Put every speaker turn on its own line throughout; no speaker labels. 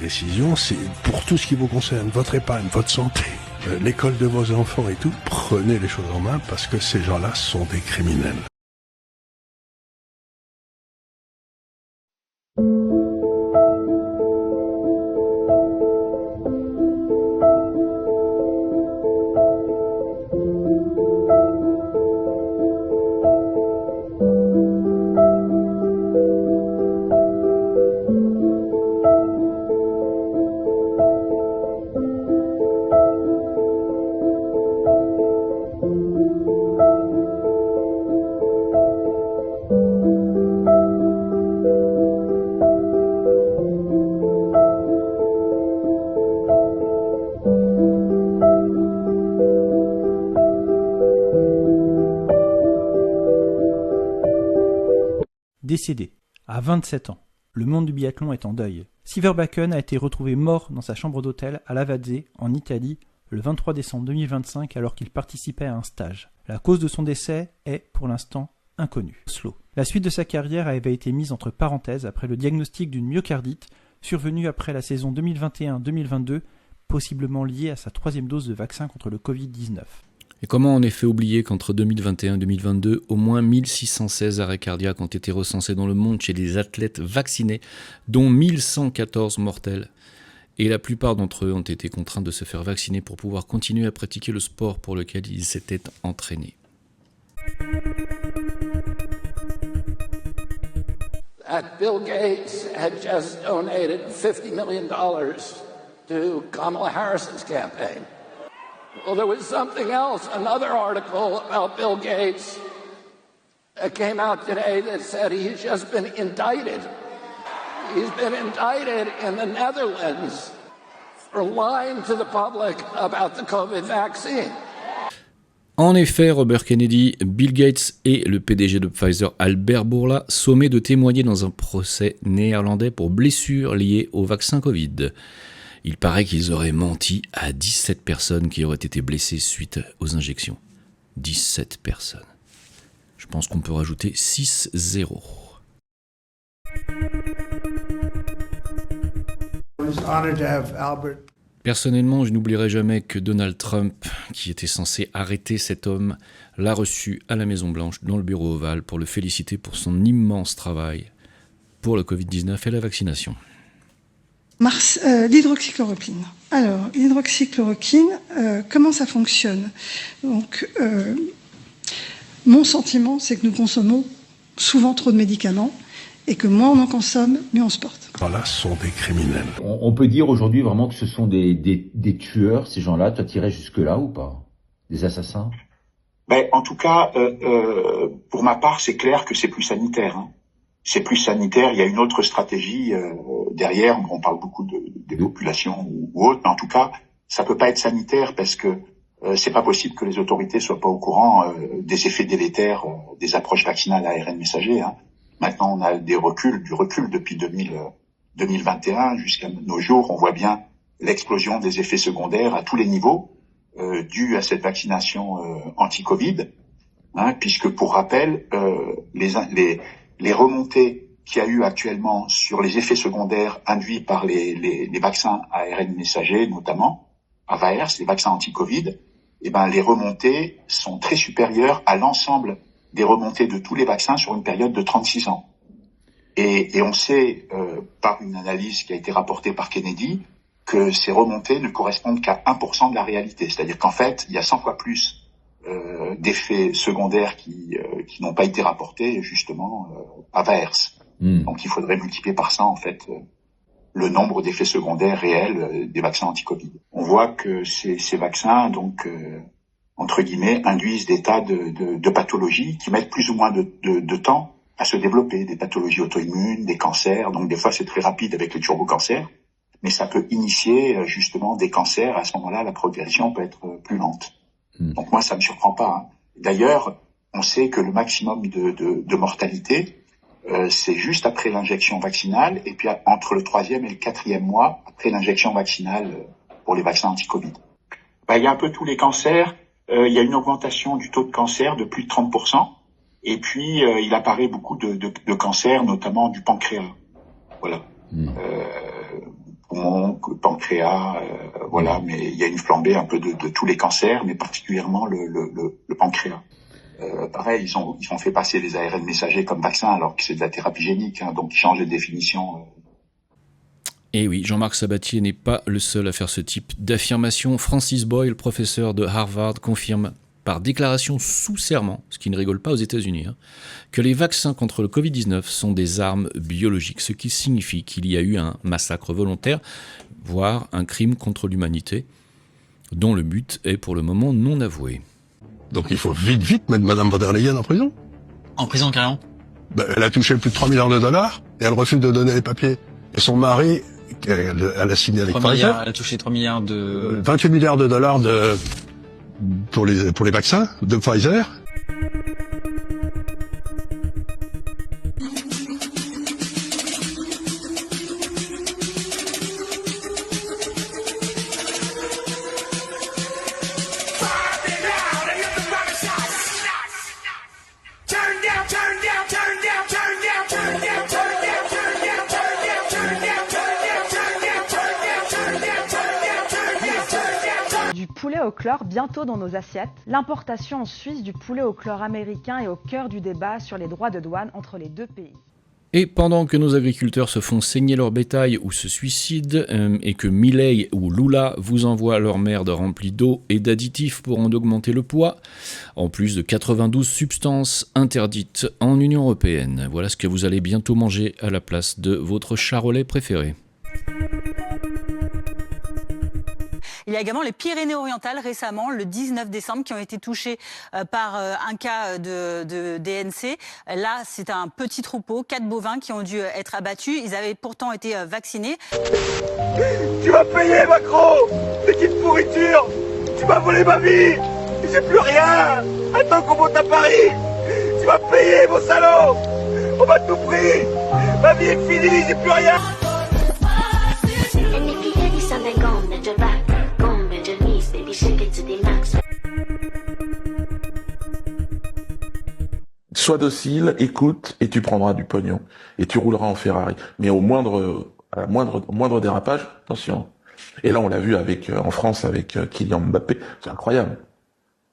décisions, c'est pour tout ce qui vous concerne, votre épargne, votre santé, l'école de vos enfants et tout, prenez les choses en main parce que ces gens-là sont des criminels.
Décédé, à 27 ans, le monde du biathlon est en deuil. Sieverbakken a été retrouvé mort dans sa chambre d'hôtel à Lavazze, en Italie, le 23 décembre 2025 alors qu'il participait à un stage. La cause de son décès est, pour l'instant, inconnue. Oslo. La suite de sa carrière avait été mise entre parenthèses après le diagnostic d'une myocardite survenue après la saison 2021-2022, possiblement liée à sa 3e dose de vaccin contre le Covid-19.
Et comment en effet oublier qu'entre 2021 et 2022, au moins 1616 arrêts cardiaques ont été recensés dans le monde chez des athlètes vaccinés, dont 1114 mortels. Et la plupart d'entre eux ont été contraints de se faire vacciner pour pouvoir continuer à pratiquer le sport pour lequel ils s'étaient entraînés.
That Bill Gates had just donated $50 million to Kamala Harris's campaign. Well, there was something else, another article about Bill Gates that came out today that said he's just been indicted. He's been indicted in the Netherlands for lying to the public about the COVID vaccine.
En effet, Robert Kennedy, Bill Gates et le PDG de Pfizer, Albert Bourla, sommés de témoigner dans un procès néerlandais pour blessures liées au vaccin Covid. Il paraît qu'ils auraient menti à 17 personnes qui auraient été blessées suite aux injections. 17 personnes. Je pense qu'on peut rajouter 6-0. Personnellement, je n'oublierai jamais que Donald Trump, qui était censé arrêter cet homme, l'a reçu à la Maison-Blanche, dans le bureau ovale, pour le féliciter pour son immense travail pour le Covid-19 et la vaccination.
L'hydroxychloroquine. Alors, l'hydroxychloroquine, comment ça fonctionne ? Donc, mon sentiment, c'est que nous consommons souvent trop de médicaments et que moins on en consomme, mieux on se porte.
Voilà, ce sont des criminels.
On peut dire aujourd'hui vraiment que ce sont des tueurs, ces gens-là. Toi, t'irais jusque-là ou pas ? Des assassins ?
Ben, en tout cas, pour ma part, c'est clair que c'est plus sanitaire. Hein. C'est plus sanitaire. Il y a une autre stratégie derrière. On parle beaucoup des populations ou autres, mais en tout cas, ça peut pas être sanitaire parce que c'est pas possible que les autorités soient pas au courant des effets délétères des approches vaccinales à ARN messager. Hein. Maintenant, on a du recul depuis 2021 jusqu'à nos jours. On voit bien l'explosion des effets secondaires à tous les niveaux dus à cette vaccination anti-Covid, hein, puisque pour rappel, les remontées qu'il y a eu actuellement sur les effets secondaires induits par les vaccins à ARN messager, notamment Avaers, les vaccins anti-Covid, eh ben les remontées sont très supérieures à l'ensemble des remontées de tous les vaccins sur une période de 36 ans. Et on sait, par une analyse qui a été rapportée par Kennedy, que ces remontées ne correspondent qu'à 1% de la réalité. C'est-à-dire qu'en fait, il y a 100 fois plus d'effets secondaires qui n'ont pas été rapportés, justement, à Vaers. Donc il faudrait multiplier par 100, en fait, le nombre d'effets secondaires réels des vaccins anti-Covid. On voit que ces vaccins, donc, entre guillemets, induisent des tas de pathologies qui mettent plus ou moins de temps à se développer, des pathologies auto-immunes, des cancers. Donc des fois, c'est très rapide avec les turbocancers, mais ça peut initier justement des cancers. À ce moment-là, la progression peut être plus lente. Donc moi, ça me surprend pas. Hein. D'ailleurs, on sait que le maximum de mortalité, c'est juste après l'injection vaccinale, et puis entre le 3e et le 4e mois après l'injection vaccinale pour les vaccins anti-Covid. Il y a un peu tous les cancers. Il y a une augmentation du taux de cancer de plus de 30%. Et puis, il apparaît beaucoup de cancers, notamment du pancréas. Voilà. Vous poumon, pancréas, voilà. Mais il y a une flambée un peu de tous les cancers, mais particulièrement le pancréas. Pareil, ils ont fait passer les ARN messagers comme vaccin, alors que c'est de la thérapie génique, hein, donc ils changent de définition.
Et oui, Jean-Marc Sabatier n'est pas le seul à faire ce type d'affirmation. Francis Boyle, professeur de Harvard, confirme par déclaration sous serment, ce qui ne rigole pas aux États-Unis, que les vaccins contre le Covid-19 sont des armes biologiques, ce qui signifie qu'il y a eu un massacre volontaire, voire un crime contre l'humanité, dont le but est pour le moment non avoué.
Donc il faut vite mettre Madame von der Leyen en prison.
En prison, carrément.
Elle a touché plus de 3 milliards de dollars et elle refuse de donner les papiers. Et son mari, elle a signé avec Pfizer.
Elle a touché 3 milliards de...
28 milliards de dollars pour les vaccins de Pfizer.
Du poulet au chlore bientôt dans nos assiettes. L'importation en Suisse du poulet au chlore américain est au cœur du débat sur les droits de douane entre les deux pays.
Et pendant que nos agriculteurs se font saigner leur bétail ou se suicident, et que Milei ou Lula vous envoient leur merde remplie d'eau et d'additifs pour en augmenter le poids, en plus de 92 substances interdites en Union européenne. Voilà ce que vous allez bientôt manger à la place de votre charolais préféré.
Il y a également les Pyrénées-Orientales récemment, le 19 décembre, qui ont été touchés par un cas de DNC. Là, c'est un petit troupeau, 4 bovins qui ont dû être abattus. Ils avaient pourtant été vaccinés.
Tu vas payer, Macron! Petite pourriture! Tu m'as volé ma vie! J'ai plus rien! Attends qu'on monte à Paris! Tu vas payer, mon salaud! On m'a tout pris! Ma vie est finie, j'ai plus rien!
Sois docile, écoute, et tu prendras du pognon. Et tu rouleras en Ferrari. Mais au moindre dérapage, attention. Et là, on l'a vu en France avec Kylian Mbappé. C'est incroyable.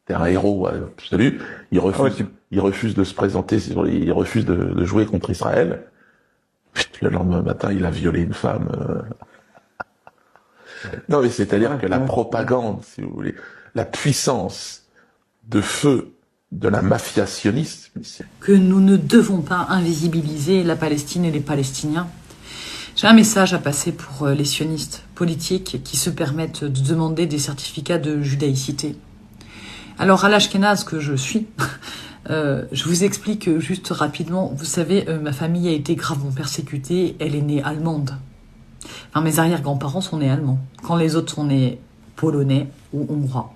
C'est un héros absolu. Il refuse de se présenter, il refuse de jouer contre Israël. Le lendemain matin, il a violé une femme. Non, mais c'est-à-dire que la propagande, si vous voulez, la puissance de feu de la mafia sioniste.
Que nous ne devons pas invisibiliser la Palestine et les Palestiniens. J'ai un message à passer pour les sionistes politiques qui se permettent de demander des certificats de judaïcité. Alors, à l'Ashkénaze que je suis, je vous explique juste rapidement. Vous savez, ma famille a été gravement persécutée. Elle est née allemande. Enfin, mes arrière-grands-parents sont nés allemands, quand les autres sont nés polonais ou hongrois.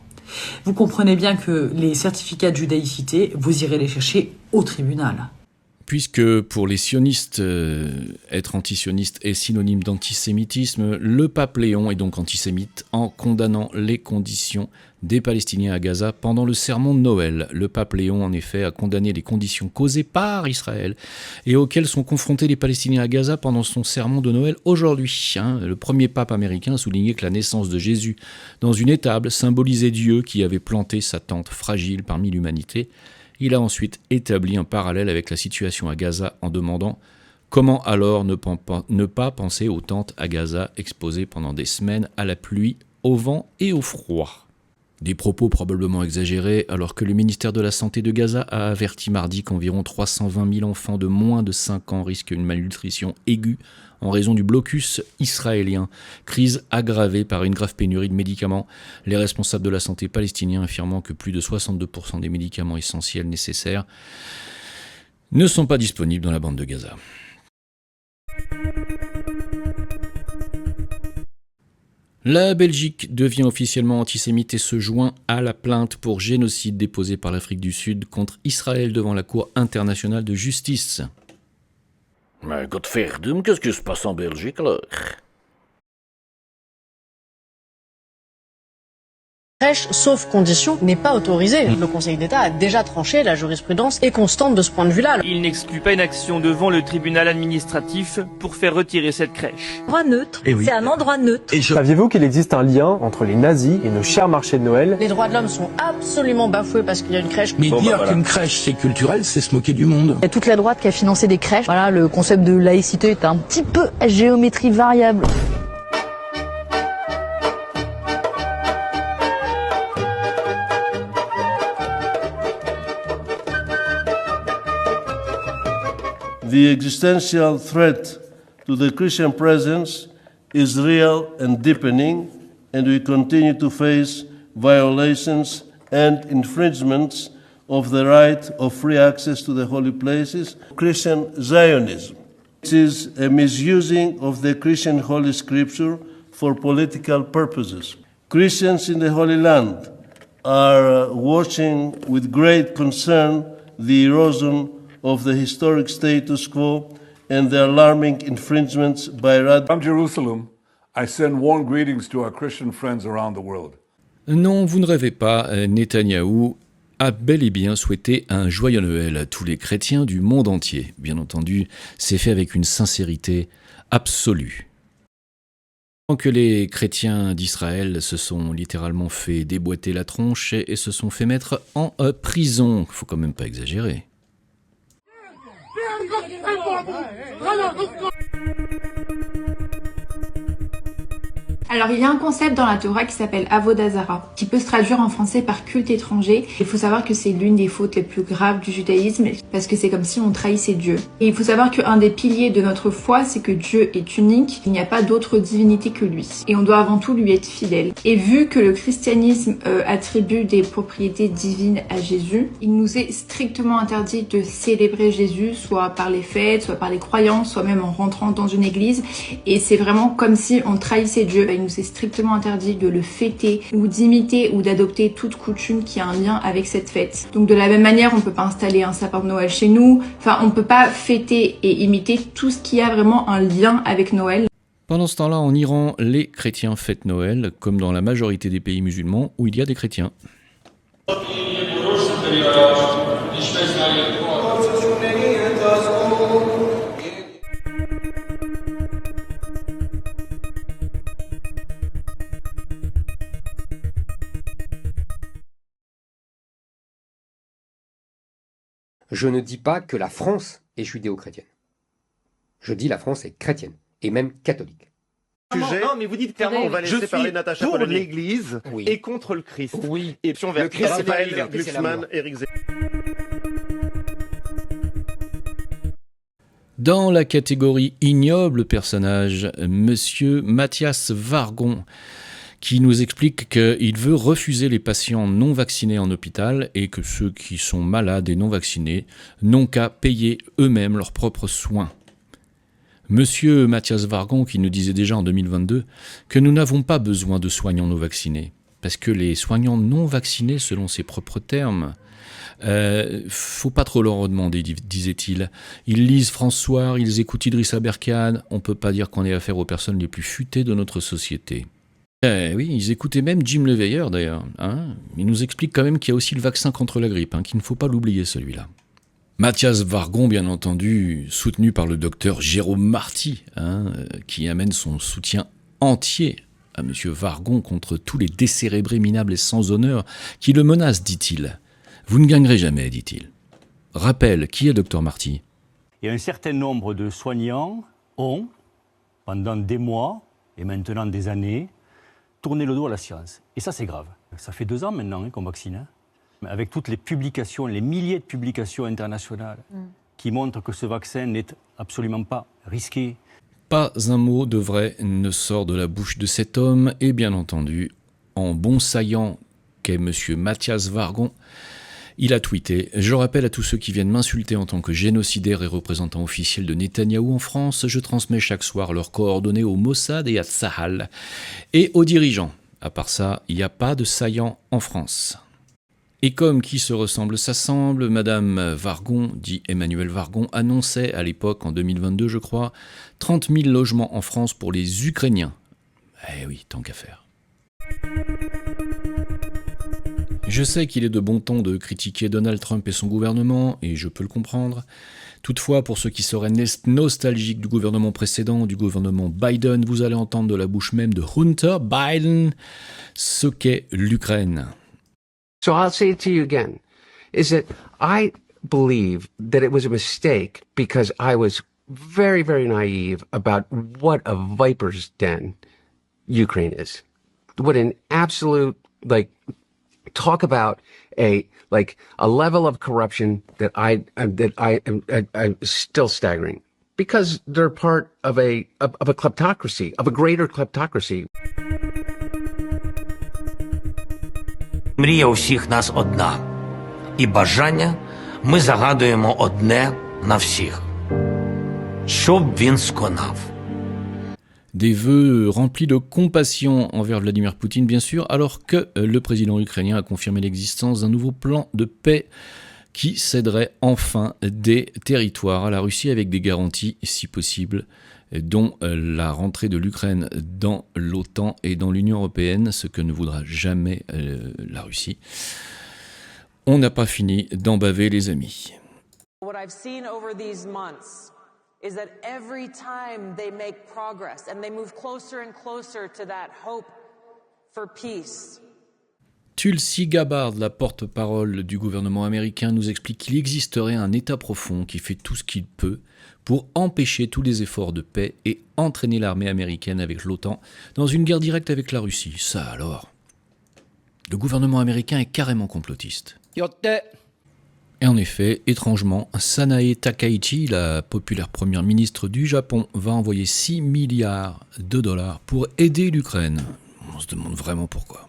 Vous comprenez bien que les certificats de judaïcité, vous irez les chercher au tribunal.
Puisque pour les sionistes, être antisioniste est synonyme d'antisémitisme, le pape Léon est donc antisémite en condamnant les conditions des Palestiniens à Gaza pendant le sermon de Noël. Le pape Léon, en effet, a condamné les conditions causées par Israël et auxquelles sont confrontés les Palestiniens à Gaza pendant son sermon de Noël aujourd'hui. Le premier pape américain a souligné que la naissance de Jésus dans une étable symbolisait Dieu qui avait planté sa tente fragile parmi l'humanité. Il a ensuite établi un parallèle avec la situation à Gaza en demandant comment alors ne pas penser aux tentes à Gaza exposées pendant des semaines à la pluie, au vent et au froid. Des propos probablement exagérés alors que le ministère de la Santé de Gaza a averti mardi qu'environ 320 000 enfants de moins de 5 ans risquent une malnutrition aiguë en raison du blocus israélien, crise aggravée par une grave pénurie de médicaments, les responsables de la santé palestiniens affirmant que plus de 62% des médicaments essentiels nécessaires ne sont pas disponibles dans la bande de Gaza. La Belgique devient officiellement antisémite et se joint à la plainte pour génocide déposée par l'Afrique du Sud contre Israël devant la Cour internationale de justice.
Mais godverdomme, qu'est-ce qui se passe en Belgique, là?
crèche, sauf condition, n'est pas autorisée. Le Conseil d'État a déjà tranché, la jurisprudence est constante de ce point de vue-là.
Il n'exclut pas une action devant le tribunal administratif pour faire retirer cette crèche.
Endroit neutre, c'est un endroit neutre.
Saviez-vous qu'il existe un lien entre les nazis et nos chers marchés de Noël?
Les droits de l'homme sont absolument bafoués parce qu'il y a une crèche.
Mais dire qu'une crèche c'est culturel, c'est se moquer du monde.
Il y a toute la droite qui a financé des crèches. Voilà, le concept de laïcité est un petit peu à géométrie variable.
The existential threat to the Christian presence is real and deepening, and we continue to face violations and infringements of the right of free access to the holy places. Christian Zionism, which is a misusing of the Christian Holy Scripture for political purposes. Christians in the Holy Land are watching with great concern the erosion of the historic status quo and the alarming infringements by
From Jerusalem, I send warm greetings to our Christian friends around the world.
Non, vous ne rêvez pas, Netanyahou a bel et bien souhaité un joyeux Noël à tous les chrétiens du monde entier. Bien entendu, c'est fait avec une sincérité absolue. Tant que les chrétiens d'Israël se sont littéralement fait déboîter la tronche et se sont fait mettre en prison, faut quand même pas exagérer.
Alors il y a un concept dans la Torah qui s'appelle Avodah Zara, qui peut se traduire en français par culte étranger. Il faut savoir que c'est l'une des fautes les plus graves du judaïsme, parce que c'est comme si on trahissait Dieu. Et il faut savoir qu'un des piliers de notre foi, c'est que Dieu est unique, il n'y a pas d'autre divinité que lui. Et on doit avant tout lui être fidèle. Et vu que le christianisme attribue des propriétés divines à Jésus, il nous est strictement interdit de célébrer Jésus, soit par les fêtes, soit par les croyances, soit même en rentrant dans une église. Et c'est vraiment comme si on trahissait Dieu. Il nous est strictement interdit de le fêter ou d'imiter ou d'adopter toute coutume qui a un lien avec cette fête. Donc de la même manière, on peut pas installer un sapin de Noël chez nous. Enfin, on peut pas fêter et imiter tout ce qui a vraiment un lien avec Noël.
Pendant ce temps-là, en Iran, les chrétiens fêtent Noël, comme dans la majorité des pays musulmans où il y a des chrétiens.
Je ne dis pas que la France est judéo-chrétienne. Je dis la France est chrétienne, et même catholique.
Non, mais vous dites clairement, on va laisser parler Natacha Polony. Pour l'Église et contre le Christ.
Oui.
Et puis on
le Christ, c'est
Raphaël Glucksmann, Éric Zemmour.
Dans la catégorie ignoble personnage, Monsieur Mathias Vargon, qui nous explique qu'il veut refuser les patients non vaccinés en hôpital et que ceux qui sont malades et non vaccinés n'ont qu'à payer eux-mêmes leurs propres soins. Monsieur Mathias Vargon qui nous disait déjà en 2022 que nous n'avons pas besoin de soignants non vaccinés, parce que les soignants non vaccinés, selon ses propres termes, faut pas trop leur demander, disait-il. Ils lisent François, ils écoutent Idrissa Berkane, on peut pas dire qu'on ait affaire aux personnes les plus futées de notre société. Oui, ils écoutaient même Jim Leveilleur d'ailleurs. Il nous explique quand même qu'il y a aussi le vaccin contre la grippe, qu'il ne faut pas l'oublier celui-là. Mathias Vargon, bien entendu, soutenu par le docteur Jérôme Marty, qui amène son soutien entier à M. Vargon contre tous les décérébrés minables et sans honneur qui le menacent, dit-il. Vous ne gagnerez jamais, dit-il. Rappel, qui est docteur Marty ?
Et un certain nombre de soignants ont, pendant des mois et maintenant des années, tourné le dos à la science. Et ça, c'est grave. Ça fait 2 ans maintenant qu'on vaccine. Avec toutes les publications, les milliers de publications internationales qui montrent que ce vaccin n'est absolument pas risqué.
Pas un mot de vrai ne sort de la bouche de cet homme, et bien entendu, en bon saillant qu'est M. Mathias Vargon, il a tweeté « Je rappelle à tous ceux qui viennent m'insulter en tant que génocidaire et représentant officiel de Netanyahou en France, je transmets chaque soir leurs coordonnées au Mossad et à Tsahal et aux dirigeants. À part ça, il n'y a pas de saillant en France. » Et comme qui se ressemble s'assemble, Madame Vargon, dit Emmanuel Vargon, annonçait à l'époque, en 2022 je crois, 30 000 logements en France pour les Ukrainiens. Eh oui, tant qu'à faire. Je sais qu'il est de bon ton de critiquer Donald Trump et son gouvernement, et je peux le comprendre. Toutefois, pour ceux qui seraient nostalgiques du gouvernement précédent, du gouvernement Biden, vous allez entendre de la bouche même de Hunter Biden ce qu'est l'Ukraine.
So I'll say it to you again, is that I believe that it was a mistake because I was very, very naive about what a viper's den Ukraine is. What an absolute, talk about a level of corruption that I am still staggering because they're part of a kleptocracy, of a greater kleptocracy.
Мрія у всіх нас одна. І бажання ми загадуємо одне на всіх. Щоб він сконав.
Des vœux remplis de compassion envers Vladimir Poutine, bien sûr, alors que le président ukrainien a confirmé l'existence d'un nouveau plan de paix qui céderait enfin des territoires à la Russie avec des garanties, si possible, dont la rentrée de l'Ukraine dans l'OTAN et dans l'Union européenne, ce que ne voudra jamais la Russie. On n'a pas fini d'en baver, les amis.
What I've seen over these months is that every time they make progress and they move closer and closer to that hope for peace.
Tulsi Gabbard, la porte-parole du gouvernement américain, nous explique qu'il existerait un État profond qui fait tout ce qu'il peut pour empêcher tous les efforts de paix et entraîner l'armée américaine avec l'OTAN dans une guerre directe avec la Russie. Ça alors. Le gouvernement américain est carrément complotiste. Et en effet, étrangement, Sanae Takaichi, la populaire première ministre du Japon, va envoyer 6 milliards de dollars pour aider l'Ukraine. On se demande vraiment pourquoi.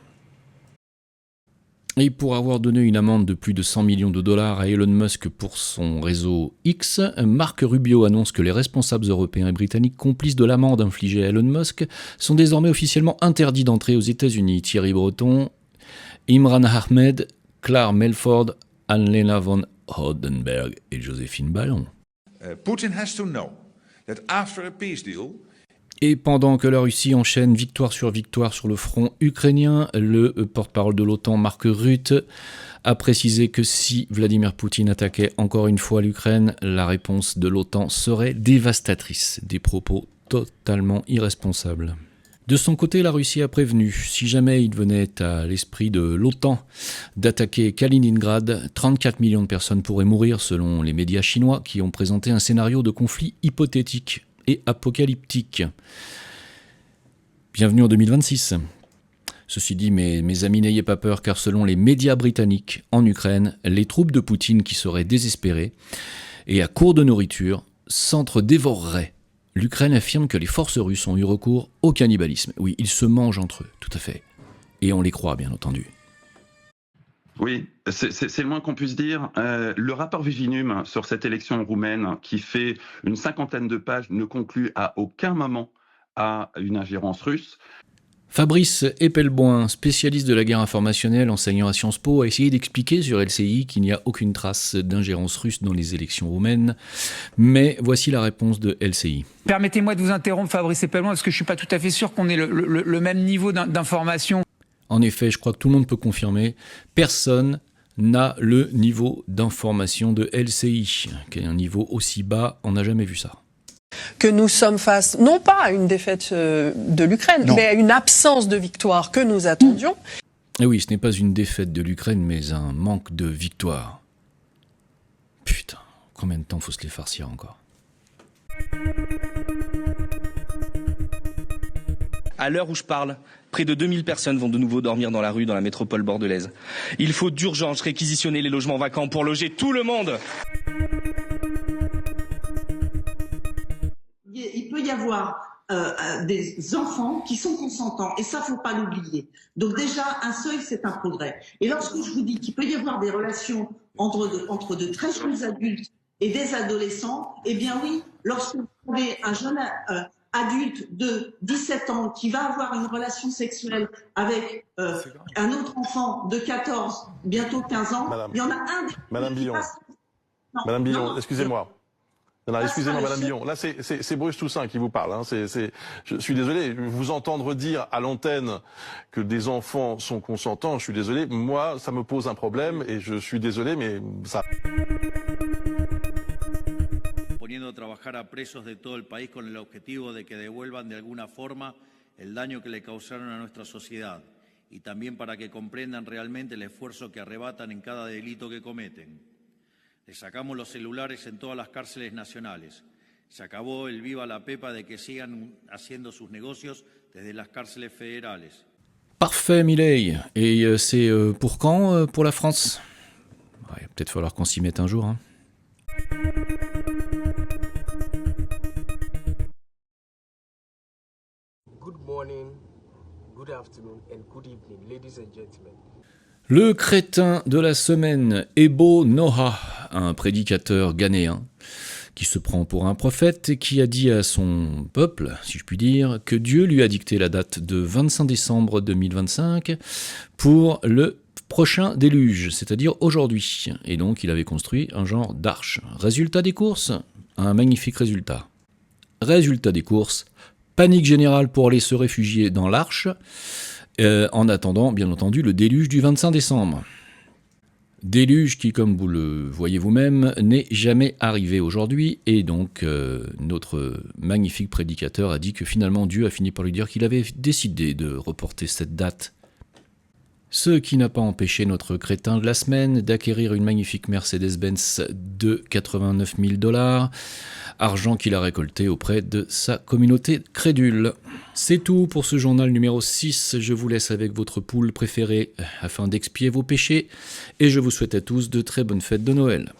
Et pour avoir donné une amende de plus de 100 millions de dollars à Elon Musk pour son réseau X, Marc Rubio annonce que les responsables européens et britanniques complices de l'amende infligée à Elon Musk sont désormais officiellement interdits d'entrer aux États-Unis. Thierry Breton, Imran Ahmed, Claire Melford, Anne-Lena von Hodenberg et Joséphine Ballon.
Putin has to know that after a peace deal,
et pendant que la Russie enchaîne victoire sur le front ukrainien, le porte-parole de l'OTAN, Mark Rutte, a précisé que si Vladimir Poutine attaquait encore une fois l'Ukraine, la réponse de l'OTAN serait dévastatrice. Des propos totalement irresponsables. De son côté, la Russie a prévenu, si jamais il venait à l'esprit de l'OTAN d'attaquer Kaliningrad, 34 millions de personnes pourraient mourir selon les médias chinois qui ont présenté un scénario de conflit hypothétique et apocalyptique. Bienvenue en 2026. Ceci dit, mes amis, n'ayez pas peur, car selon les médias britanniques, en Ukraine, les troupes de Poutine qui seraient désespérées et à court de nourriture s'entre-dévoreraient. L'Ukraine affirme que les forces russes ont eu recours au cannibalisme. Oui, ils se mangent entre eux, tout à fait. Et on les croit, bien entendu.
Oui, c'est le moins qu'on puisse dire. Le rapport Viginum sur cette élection roumaine, qui fait une 50aine de pages, ne conclut à aucun moment à une ingérence russe.
Fabrice Epelboin, spécialiste de la guerre informationnelle, enseignant à Sciences Po, a essayé d'expliquer sur LCI qu'il n'y a aucune trace d'ingérence russe dans les élections roumaines. Mais voici la réponse de LCI.
Permettez-moi de vous interrompre, Fabrice Epelboin, parce que je ne suis pas tout à fait sûr qu'on ait le même niveau d'information.
En effet, je crois que tout le monde peut confirmer, personne n'a le niveau d'information de LCI, qui est un niveau aussi bas, on n'a jamais vu ça.
Que nous sommes face, non pas à une défaite de l'Ukraine, mais à une absence de victoire que nous attendions.
Et oui, ce n'est pas une défaite de l'Ukraine, mais un manque de victoire. Putain, combien de temps faut se les farcir encore ?
À l'heure où je parle, près de 2000 personnes vont de nouveau dormir dans la rue dans la métropole bordelaise. Il faut d'urgence réquisitionner les logements vacants pour loger tout le monde.
Il peut y avoir des enfants qui sont consentants, et ça, faut pas l'oublier. Donc déjà, un seuil, c'est un progrès. Et lorsque je vous dis qu'il peut y avoir des relations entre de très jeunes adultes et des adolescents, eh bien oui, lorsque vous avez un jeune adulte de 17 ans qui va avoir une relation sexuelle avec un autre enfant de 14, bientôt 15 ans, il y en a un...
Madame Billon, excusez-moi.
Non, excusez-moi, Madame Billon. Là, c'est Bruce Toussaint qui vous parle. Hein. Je suis désolé. Vous entendre dire à l'antenne que des enfants sont consentants, je suis désolé. Moi, ça me pose un problème et je suis désolé, mais ça...
Poniendo a trabajar a presos de todo el país con el objetivo de que devuelvan de alguna forma el daño que le causaron a nuestra sociedad y también para que comprendan realmente el esfuerzo que arrebatan en cada delito que cometen. Les sacamos los celulares en todas las cárceles nacionales. Se acabó el viva la pepa de que sigan haciendo sus negocios desde las cárceles federales.
Parfait, Milei. Et c'est pour quand pour la France? Il va peut-être falloir qu'on s'y mette un jour. Hein.
Good morning, good afternoon and good evening, ladies and gentlemen.
Le crétin de la semaine, Ebo Noah, un prédicateur ghanéen qui se prend pour un prophète et qui a dit à son peuple, si je puis dire, que Dieu lui a dicté la date de 25 décembre 2025 pour le prochain déluge, c'est-à-dire aujourd'hui. Et donc il avait construit un genre d'arche. Résultat des courses, un magnifique résultat. Résultat des courses, panique générale pour aller se réfugier dans l'arche, en attendant, bien entendu, le déluge du 25 décembre. Déluge qui, comme vous le voyez vous-même, n'est jamais arrivé aujourd'hui, et donc notre magnifique prédicateur a dit que finalement Dieu a fini par lui dire qu'il avait décidé de reporter cette date. Ce qui n'a pas empêché notre crétin de la semaine d'acquérir une magnifique Mercedes-Benz de 89 000 $, argent qu'il a récolté auprès de sa communauté crédule. C'est tout pour ce journal numéro 6. Je vous laisse avec votre poule préférée afin d'expier vos péchés et je vous souhaite à tous de très bonnes fêtes de Noël.